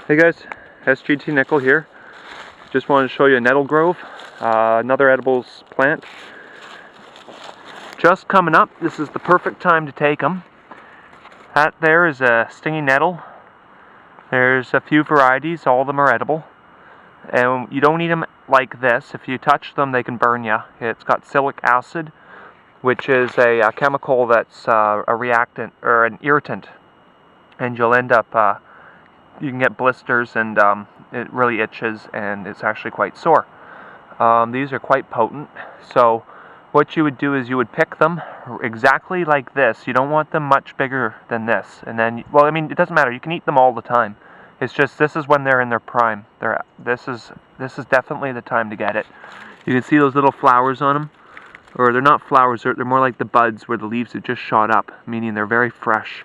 Hey guys, SGT Nickel here. Just wanted to show you a nettle grove, another edibles plant. Just coming up, this is the perfect time to take them. That there is a stinging nettle. There's a few varieties, all of them are edible. And you don't eat them like this. If you touch them, they can burn you. It's got silic acid, which is a chemical that's a reactant, or an irritant. And you'll end up you can get blisters, and it really itches, and it's actually quite sore. These are quite potent, so what you would do is you would pick them exactly like this. You don't want them much bigger than this, and then, well, I mean, it doesn't matter. You can eat them all the time. It's just this is when they're in their prime. This is definitely the time to get it. You can see those little flowers on them, or they're not flowers. They're more like the buds where the leaves have just shot up, meaning they're very fresh.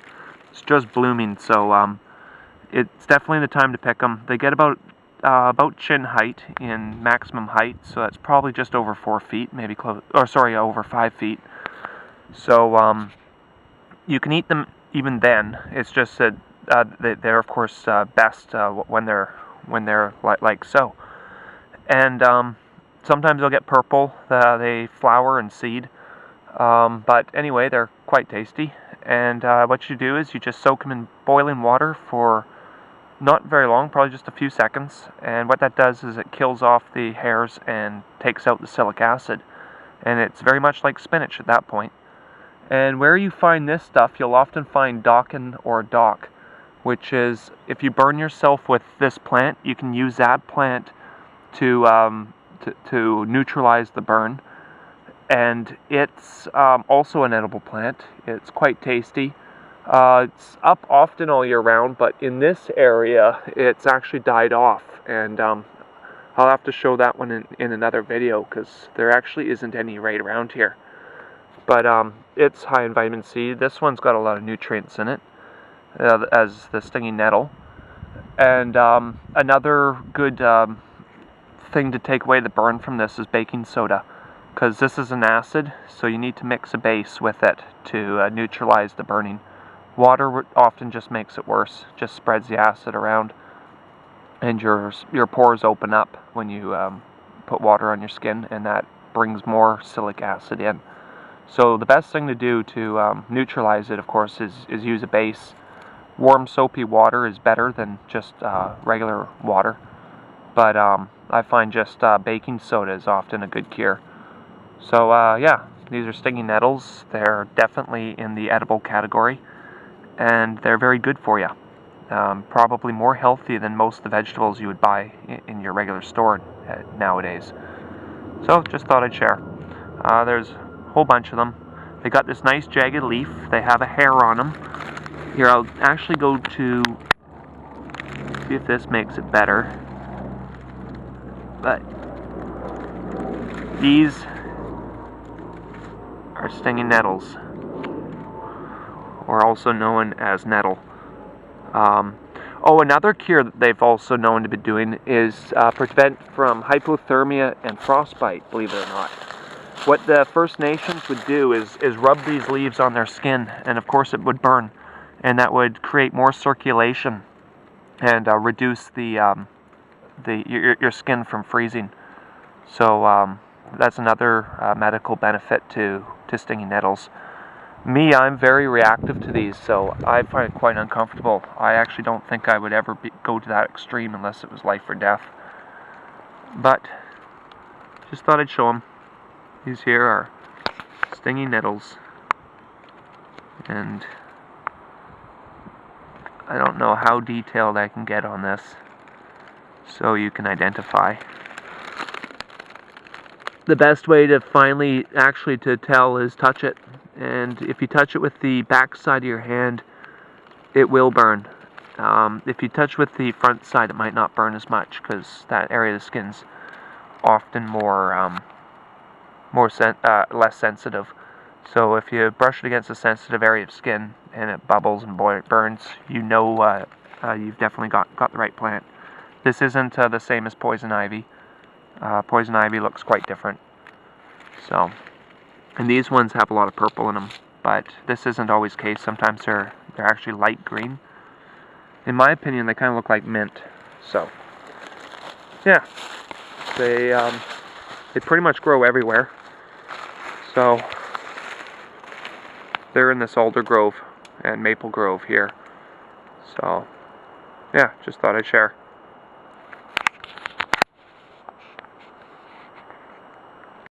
It's just blooming, so it's definitely the time to pick them. They get about chin height in maximum height, so that's probably just over 4 feet, maybe close, or sorry, over 5 feet. So you can eat them even then. It's just that they're of course best when they're like so. And sometimes they'll get purple. They flower and seed. But anyway, they're quite tasty. And what you do is you just soak them in boiling water for not very long, probably just a few seconds, and what that does is it kills off the hairs and takes out the silic acid, and it's very much like spinach at that point. And where you find this stuff, you'll often find docken or dock, which is, if you burn yourself with this plant, you can use that plant to neutralize the burn. And it's also an edible plant. It's quite tasty. It's up often all year round, but in this area it's actually died off, and I'll have to show that one in another video, because there actually isn't any right around here. But it's high in vitamin C. This one's got a lot of nutrients in it, as the stinging nettle. And another good thing to take away the burn from this is baking soda, because this is an acid, so you need to mix a base with it to neutralize the burning. Water often just makes it worse, just spreads the acid around, and your pores open up when you put water on your skin, and that brings more silic acid in. So the best thing to do to neutralize it, of course, is use a base. Warm soapy water is better than just regular water, but I find just baking soda is often a good cure. So yeah, these are stinging nettles. They're definitely in the edible category, and they're very good for you. Probably more healthy than most of the vegetables you would buy in your regular store nowadays. So just thought I'd share. There's a whole bunch of them. They got this nice jagged leaf. They have a hair on them. Here, I'll actually go to see if this makes it better. But these are stinging nettles, or also known as nettle. Another cure that they've also known to be doing is prevent from hypothermia and frostbite, believe it or not. What the First Nations would do is rub these leaves on their skin, and of course it would burn, and that would create more circulation and reduce your skin from freezing. So that's another medical benefit to stinging nettles. Me, I'm very reactive to these, so I find it quite uncomfortable. I actually don't think I would ever go to that extreme unless it was life or death. But just thought I'd show them. These here are stinging nettles, and I don't know how detailed I can get on this so you can identify. The best way to actually tell is touch it. And if you touch it with the back side of your hand, it will burn. If you touch with the front side, it might not burn as much, because that area of the skin's often less sensitive. So if you brush it against a sensitive area of skin and it bubbles and burns, you know you've definitely got the right plant. This isn't the same as poison ivy. Poison ivy looks quite different. So, and these ones have a lot of purple in them, but this isn't always the case. Sometimes they're actually light green. in my opinion, they kind of look like mint. So, yeah, they pretty much grow everywhere. So, they're in this alder grove and maple grove here. So, yeah, just thought I'd share.